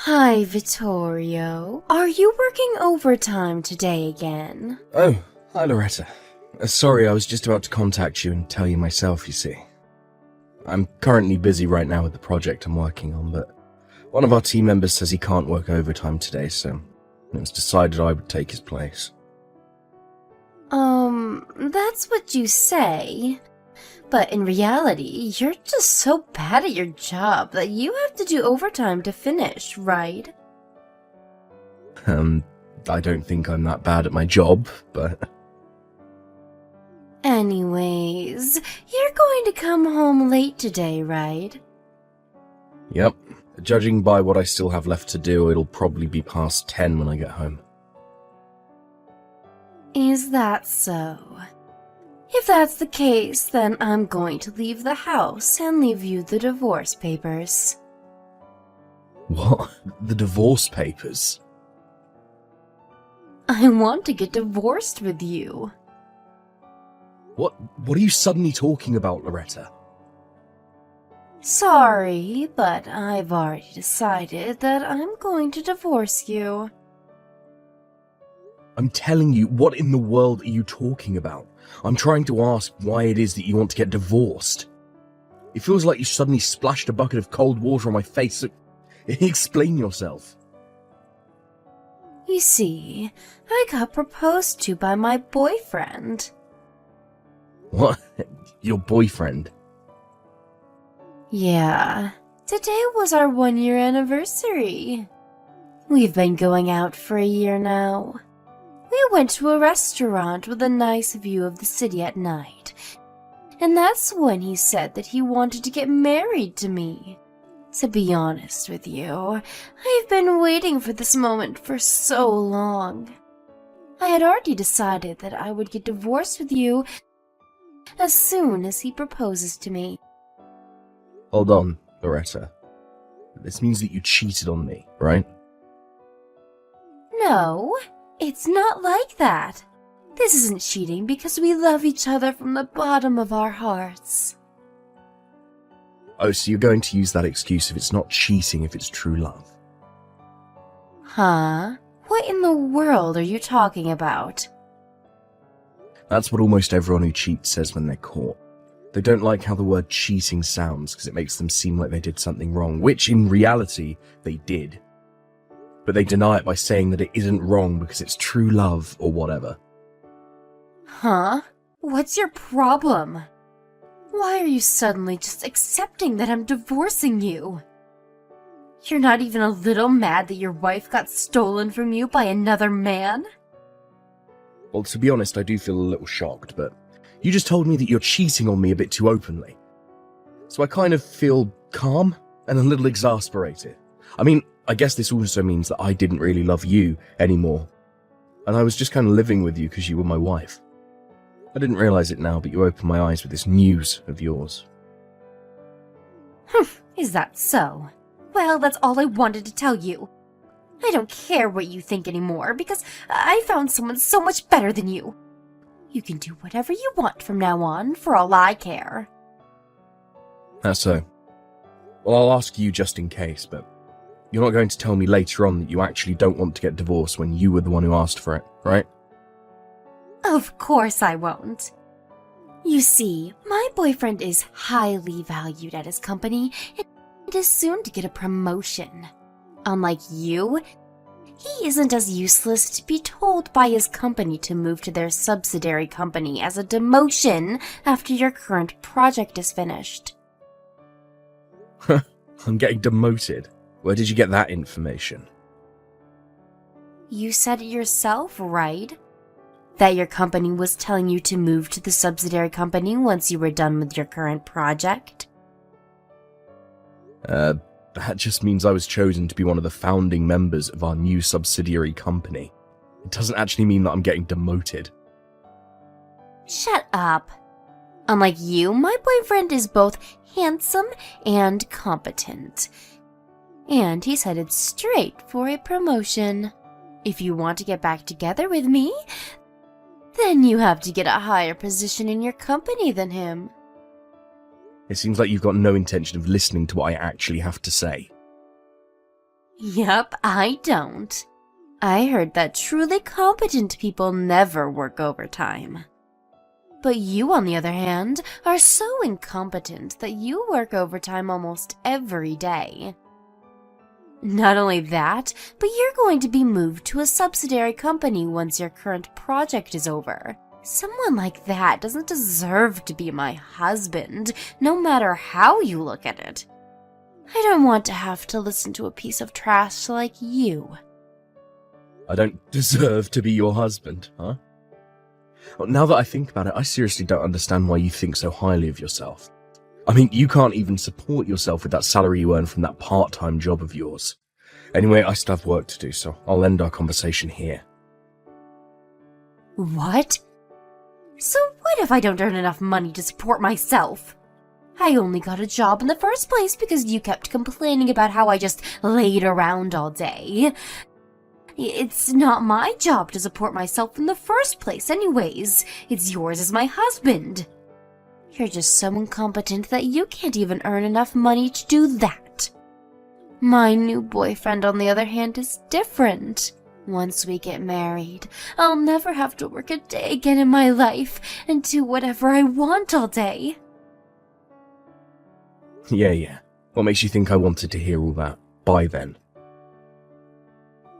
Hi, Vittorio. Are you working overtime today again? Oh, hi Loretta. Sorry, I was just about to contact you and tell you myself, you see. I'm currently busy right now with the project I'm working on, but one of our team members says he can't work overtime today, so it was decided I would take his place. That's what you say. But in reality, you're just so bad at your job that you have to do overtime to finish, right? I don't think I'm that bad at my job, but... Anyways, you're going to come home late today, right? Yep. Judging by what I still have left to do, it'll probably be past 10 when I get home. Is that so? If that's the case, then I'm going to leave the house and leave you the divorce papers. What? The divorce papers? I want to get divorced with you. What are you suddenly talking about, Loretta? Sorry, but I've already decided that I'm going to divorce you. I'm telling you, what in the world are you talking about? I'm trying to ask why it is that you want to get divorced. It feels like you suddenly splashed a bucket of cold water on my face, so explain yourself. You see, I got proposed to by my boyfriend. What? Your boyfriend? Yeah, today was our 1-year anniversary. We've been going out for a year now. We went to a restaurant with a nice view of the city at night, and that's when he said that he wanted to get married to me. To be honest with you, I've been waiting for this moment for so long. I had already decided that I would get divorced with you as soon as he proposes to me. Hold on, Loretta. This means that you cheated on me, right? No, it's not like that. This isn't cheating because we love each other from the bottom of our hearts. Oh, so you're going to use that excuse if it's not cheating, if it's true love? Huh? What in the world are you talking about? That's what almost everyone who cheats says when they're caught. They don't like how the word cheating sounds because it makes them seem like they did something wrong, which in reality, they did. But they deny it by saying that it isn't wrong because it's true love or whatever. Huh? What's your problem? Why are you suddenly just accepting that I'm divorcing you? You're not even a little mad that your wife got stolen from you by another man? Well, to be honest, I do feel a little shocked, but you just told me that you're cheating on me a bit too openly. So I kind of feel calm and a little exasperated. I mean, I guess this also means that I didn't really love you anymore. And I was just kind of living with you because you were my wife. I didn't realize it now, but you opened my eyes with this news of yours. Is that so? Well, that's all I wanted to tell you. I don't care what you think anymore because I found someone so much better than you. You can do whatever you want from now on, for all I care. That's so. Well, I'll ask you just in case, but you're not going to tell me later on that you actually don't want to get divorced when you were the one who asked for it, right? Of course I won't. You see, my boyfriend is highly valued at his company and is soon to get a promotion. Unlike you, he isn't as useless to be told by his company to move to their subsidiary company as a demotion after your current project is finished. I'm getting demoted. Where did you get that information? You said it yourself, right? That your company was telling you to move to the subsidiary company once you were done with your current project? That just means I was chosen to be one of the founding members of our new subsidiary company. It doesn't actually mean that I'm getting demoted. Shut up. Unlike you, my boyfriend is both handsome and competent. And he's headed straight for a promotion. If you want to get back together with me, then you have to get a higher position in your company than him. It seems like you've got no intention of listening to what I actually have to say. Yep, I don't. I heard that truly competent people never work overtime. But you, on the other hand, are so incompetent that you work overtime almost every day. Not only that, but you're going to be moved to a subsidiary company once your current project is over. Someone like that doesn't deserve to be my husband, no matter how you look at it. I don't want to have to listen to a piece of trash like you. I don't deserve to be your husband, huh? Well, now that I think about it, I seriously don't understand why you think so highly of yourself. I mean, you can't even support yourself with that salary you earn from that part-time job of yours. Anyway, I still have work to do, so I'll end our conversation here. What? So what if I don't earn enough money to support myself? I only got a job in the first place because you kept complaining about how I just laid around all day. It's not my job to support myself in the first place anyways. It's yours as my husband. You're just so incompetent that you can't even earn enough money to do that. My new boyfriend, on the other hand, is different. Once we get married, I'll never have to work a day again in my life and do whatever I want all day. Yeah. What makes you think I wanted to hear all that? By then.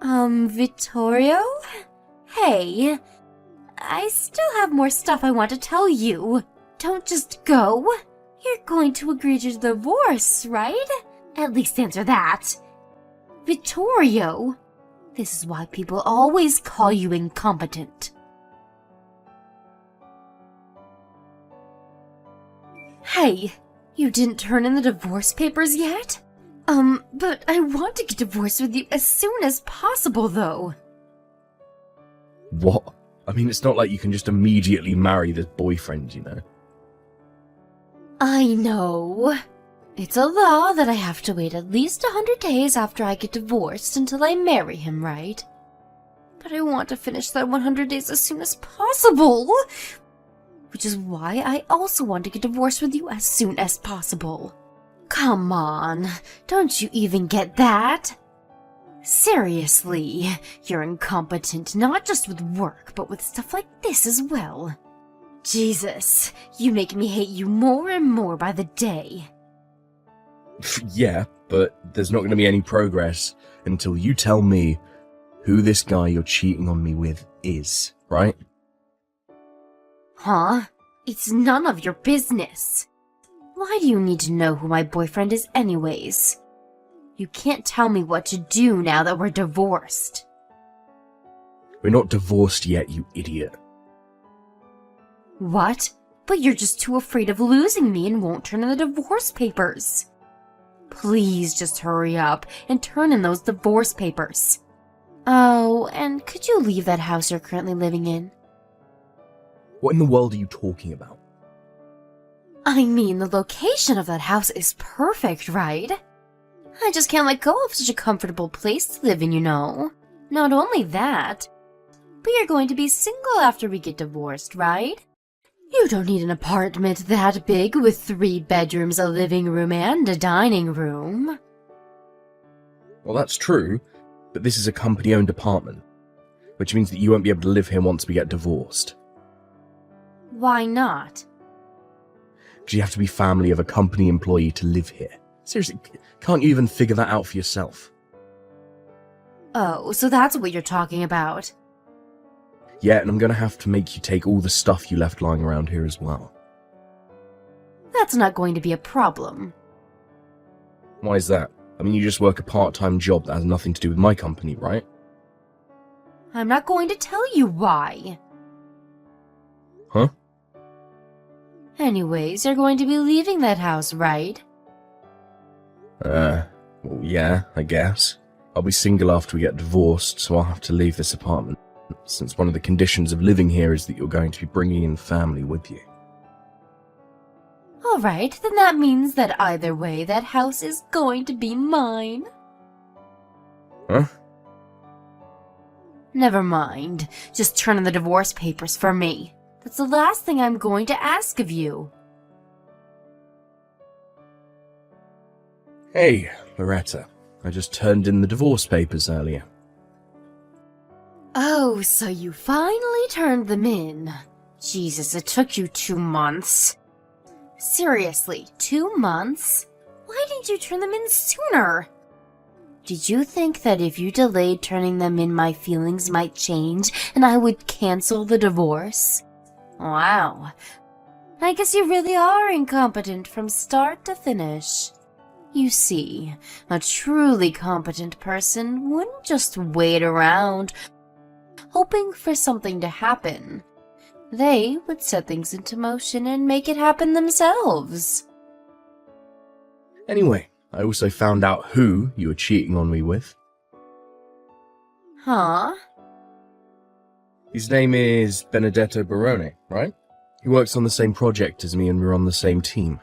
Vittorio? Hey, I still have more stuff I want to tell you. Don't just go. You're going to agree to divorce, right? At least answer that. Vittorio, this is why people always call you incompetent. Hey, you didn't turn in the divorce papers yet? But I want to get divorced with you as soon as possible, though. What? I mean, it's not like you can just immediately marry this boyfriend, you know? I know. It's a law that I have to wait at least 100 days after I get divorced until I marry him, right? But I want to finish that 100 days as soon as possible. Which is why I also want to get divorced with you as soon as possible. Come on, don't you even get that? Seriously, you're incompetent not just with work, but with stuff like this as well. Jesus, you make me hate you more and more by the day. Yeah, but there's not going to be any progress until you tell me who this guy you're cheating on me with is, right? Huh? It's none of your business. Why do you need to know who my boyfriend is anyways? You can't tell me what to do now that we're divorced. We're not divorced yet, you idiot. What? But you're just too afraid of losing me and won't turn in the divorce papers. Please just hurry up and turn in those divorce papers. Oh, and could you leave that house you're currently living in? What in the world are you talking about? I mean, the location of that house is perfect, right? I just can't let go of such a comfortable place to live in, you know. Not only that, but you're going to be single after we get divorced, right? You don't need an apartment that big with 3 bedrooms, a living room, and a dining room. Well, that's true, but this is a company-owned apartment, which means that you won't be able to live here once we get divorced. Why not? Because you have to be family of a company employee to live here. Seriously, can't you even figure that out for yourself? Oh, so that's what you're talking about. Yeah, and I'm gonna have to make you take all the stuff you left lying around here as well. That's not going to be a problem. Why is that? I mean, you just work a part-time job that has nothing to do with my company, right? I'm not going to tell you why. Huh? Anyways, you're going to be leaving that house, right? Well, yeah, I guess. I'll be single after we get divorced, so I'll have to leave this apartment, since one of the conditions of living here is that you're going to be bringing in family with you. Alright, then that means that either way, that house is going to be mine. Huh? Never mind. Just turn in the divorce papers for me. That's the last thing I'm going to ask of you. Hey, Loretta. I just turned in the divorce papers earlier. Oh, so you finally turned them in. Jesus, it took you 2 months. Seriously, 2 months? Why didn't you turn them in sooner? Did you think that if you delayed turning them in, my feelings might change and I would cancel the divorce? Wow. I guess you really are incompetent from start to finish. You see, a truly competent person wouldn't just wait around hoping for something to happen. They would set things into motion and make it happen themselves. Anyway, I also found out who you were cheating on me with. Huh? His name is Benedetto Barone, right? He works on the same project as me and we're on the same team.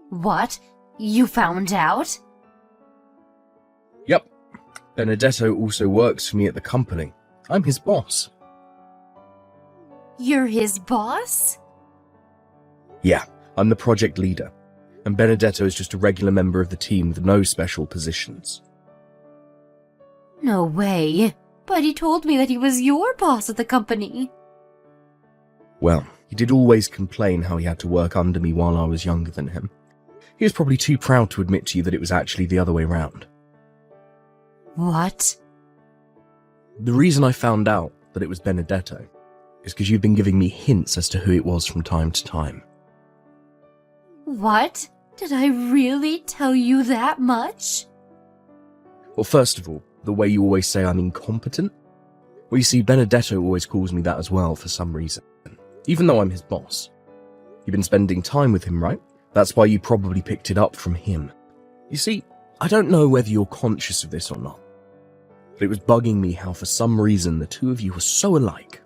What? You found out? Yep. Benedetto also works for me at the company. I'm his boss. You're his boss? Yeah, I'm the project leader. And Benedetto is just a regular member of the team with no special positions. No way. But he told me that he was your boss at the company. Well, he did always complain how he had to work under me while I was younger than him. He was probably too proud to admit to you that it was actually the other way round. What? The reason I found out that it was Benedetto is because you've been giving me hints as to who it was from time to time. What? Did I really tell you that much? Well, first of all, the way you always say I'm incompetent. Well, you see, Benedetto always calls me that as well for some reason, even though I'm his boss. You've been spending time with him, right? That's why you probably picked it up from him. You see, I don't know whether you're conscious of this or not, but it was bugging me how for some reason the two of you were so alike.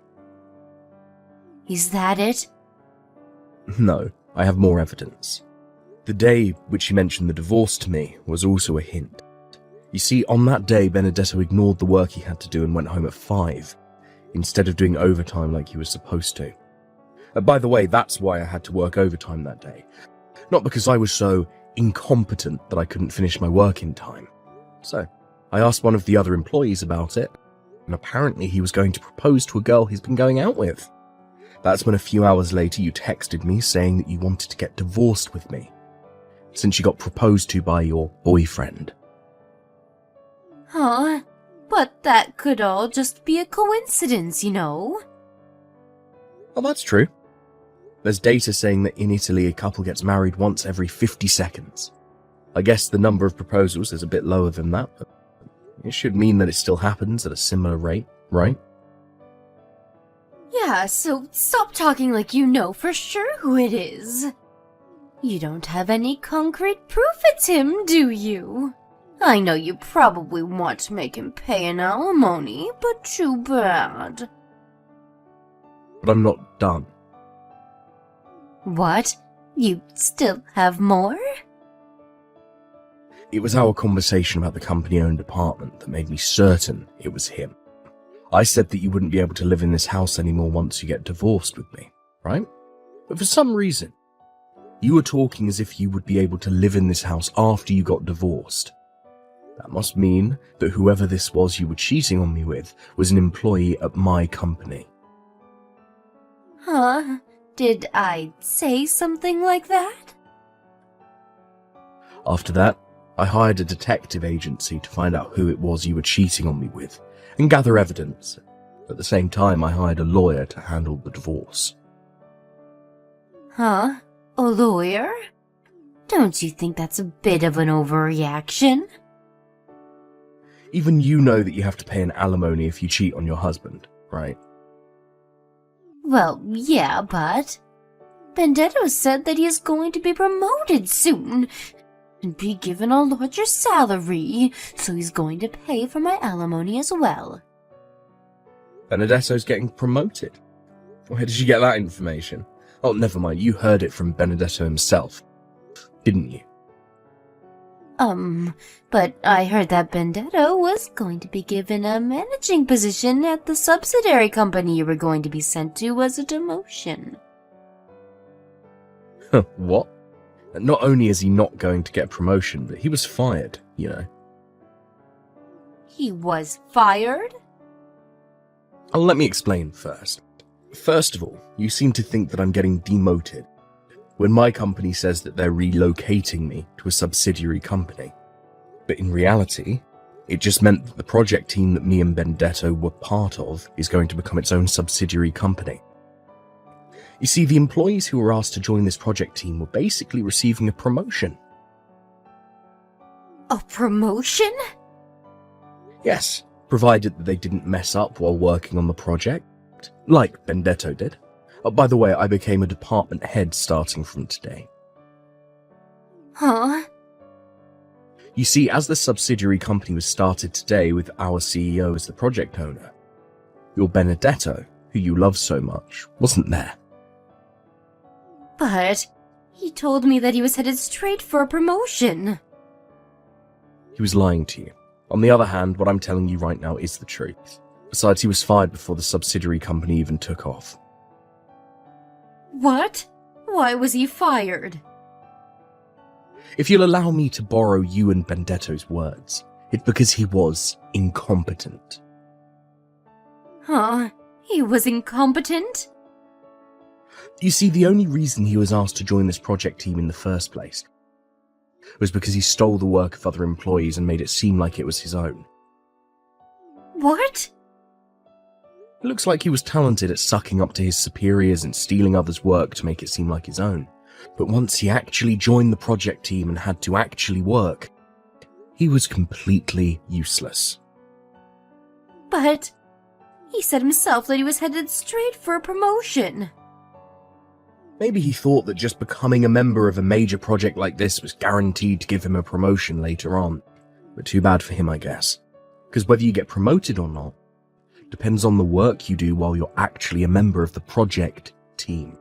Is that it? No, I have more evidence. The day which you mentioned the divorce to me was also a hint. You see, on that day, Benedetto ignored the work he had to do and went home at 5, instead of doing overtime like he was supposed to. By the way, that's why I had to work overtime that day. Not because I was so incompetent that I couldn't finish my work in time. So, I asked one of the other employees about it, and apparently he was going to propose to a girl he's been going out with. That's when a few hours later you texted me saying that you wanted to get divorced with me, since you got proposed to by your boyfriend. Huh? But that could all just be a coincidence, you know? Well, that's true. There's data saying that in Italy a couple gets married once every 50 seconds. I guess the number of proposals is a bit lower than that, but it should mean that it still happens at a similar rate, right? Yeah, so stop talking like you know for sure who it is. You don't have any concrete proof it's him, do you? I know you probably want to make him pay an alimony, but too bad. But I'm not done. What? You still have more? It was our conversation about the company-owned apartment that made me certain it was him. I said that you wouldn't be able to live in this house anymore once you get divorced with me, right? But for some reason, you were talking as if you would be able to live in this house after you got divorced. That must mean that whoever this was you were cheating on me with was an employee at my company. Huh? Did I say something like that? After that, I hired a detective agency to find out who it was you were cheating on me with and gather evidence. At the same time, I hired a lawyer to handle the divorce. Huh? A lawyer? Don't you think that's a bit of an overreaction? Even you know that you have to pay an alimony if you cheat on your husband, right? Well, yeah, but Benedetto said that he is going to be promoted soon and be given a larger salary, so he's going to pay for my alimony as well. Benedetto's getting promoted? Where did you get that information? Oh, never mind, you heard it from Benedetto himself, didn't you? But I heard that Benedetto was going to be given a managing position at the subsidiary company you were going to be sent to as a demotion. What? And not only is he not going to get a promotion, but he was fired, you know. He was fired? Let me explain first. First of all, you seem to think that I'm getting demoted when my company says that they're relocating me to a subsidiary company. But in reality, it just meant that the project team that me and Benedetto were part of is going to become its own subsidiary company. You see, the employees who were asked to join this project team were basically receiving a promotion. A promotion? Yes, provided that they didn't mess up while working on the project, like Benedetto did. By the way, I became a department head starting from today. Huh? You see, as the subsidiary company was started today with our CEO as the project owner, your Benedetto, who you love so much, wasn't there. But he told me that he was headed straight for a promotion. He was lying to you. On the other hand, what I'm telling you right now is the truth. Besides, he was fired before the subsidiary company even took off. What? Why was he fired? If you'll allow me to borrow you and Benedetto's words, it's because he was incompetent. Huh? He was incompetent? You see, the only reason he was asked to join this project team in the first place was because he stole the work of other employees and made it seem like it was his own. What? It looks like he was talented at sucking up to his superiors and stealing others' work to make it seem like his own. But once he actually joined the project team and had to actually work, he was completely useless. But he said himself that he was headed straight for a promotion. Maybe he thought that just becoming a member of a major project like this was guaranteed to give him a promotion later on. But too bad for him, I guess. Because whether you get promoted or not depends on the work you do while you're actually a member of the project team.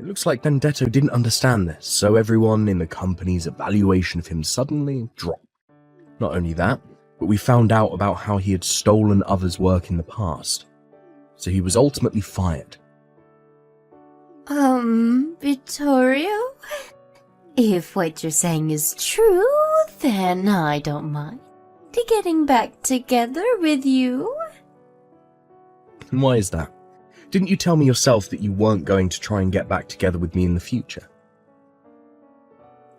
It looks like Benedetto didn't understand this, so everyone in the company's evaluation of him suddenly dropped. Not only that, but we found out about how he had stolen others' work in the past. So he was ultimately fired. Vittorio? If what you're saying is true, then I don't mind getting back together with you. And why is that? Didn't you tell me yourself that you weren't going to try and get back together with me in the future?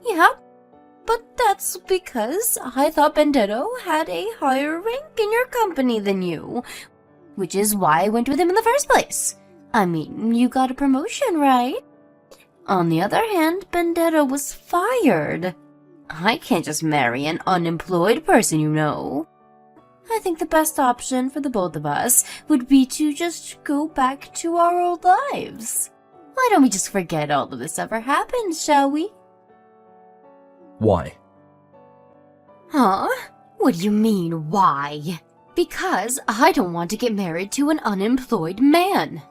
Yeah, but that's because I thought Benedetto had a higher rank in your company than you, which is why I went with him in the first place. I mean, you got a promotion, right? On the other hand, Benedetto was fired. I can't just marry an unemployed person, you know. I think the best option for the both of us would be to just go back to our old lives. Why don't we just forget all of this ever happened, shall we? Why? Huh? What do you mean, why? Because I don't want to get married to an unemployed man.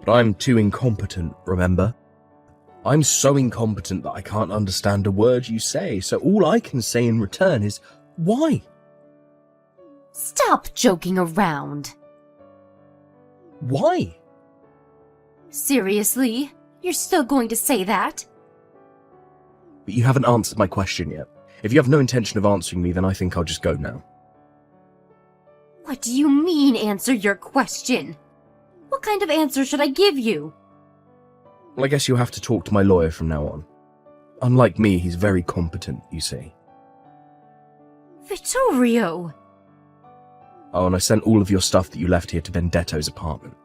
But I'm too incompetent, remember? I'm so incompetent that I can't understand a word you say, so all I can say in return is, why? Stop joking around. Why? Seriously? You're still going to say that? But you haven't answered my question yet. If you have no intention of answering me, then I think I'll just go now. What do you mean, answer your question? What kind of answer should I give you? Well, I guess you'll have to talk to my lawyer from now on. Unlike me, he's very competent, you see. Vittorio! Oh, and I sent all of your stuff that you left here to Benedetto's apartment.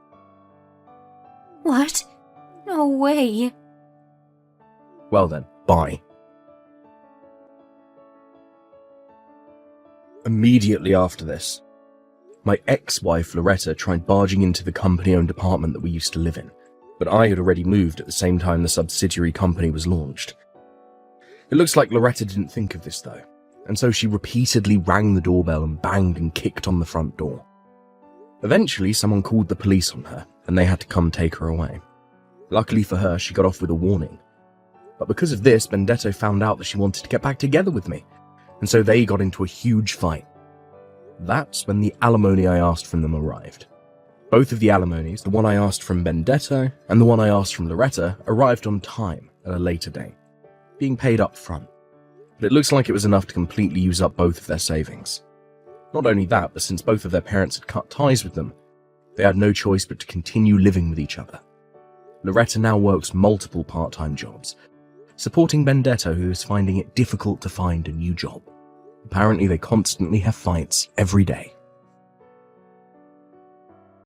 What? No way. Well then, bye. Immediately after this, my ex-wife Loretta tried barging into the company-owned apartment that we used to live in, but I had already moved at the same time the subsidiary company was launched. It looks like Loretta didn't think of this though, and so she repeatedly rang the doorbell and banged and kicked on the front door. Eventually, someone called the police on her, and they had to come take her away. Luckily for her, she got off with a warning. But because of this, Benedetto found out that she wanted to get back together with me, and so they got into a huge fight. That's when the alimony I asked from them arrived. Both of the alimonies, the one I asked from Benedetto and the one I asked from Loretta, arrived on time, at a later date, being paid up front. But it looks like it was enough to completely use up both of their savings. Not only that, but since both of their parents had cut ties with them, they had no choice but to continue living with each other. Loretta now works multiple part-time jobs, supporting Benedetto, who is finding it difficult to find a new job. Apparently, they constantly have fights every day.